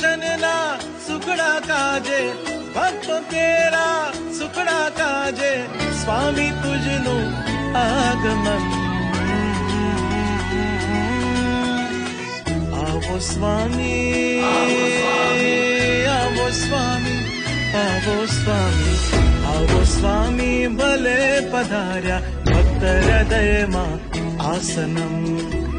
દર્શનના સુખડા કાજે ભક્ત તેરા સુખડા કાજે સ્વામી તુજનું આગમન આવો સ્વામી આવો સ્વામી આવો સ્વામી આવો સ્વામી ભલે પધાર્યા ભક્ત હૃદયમાં આસનમ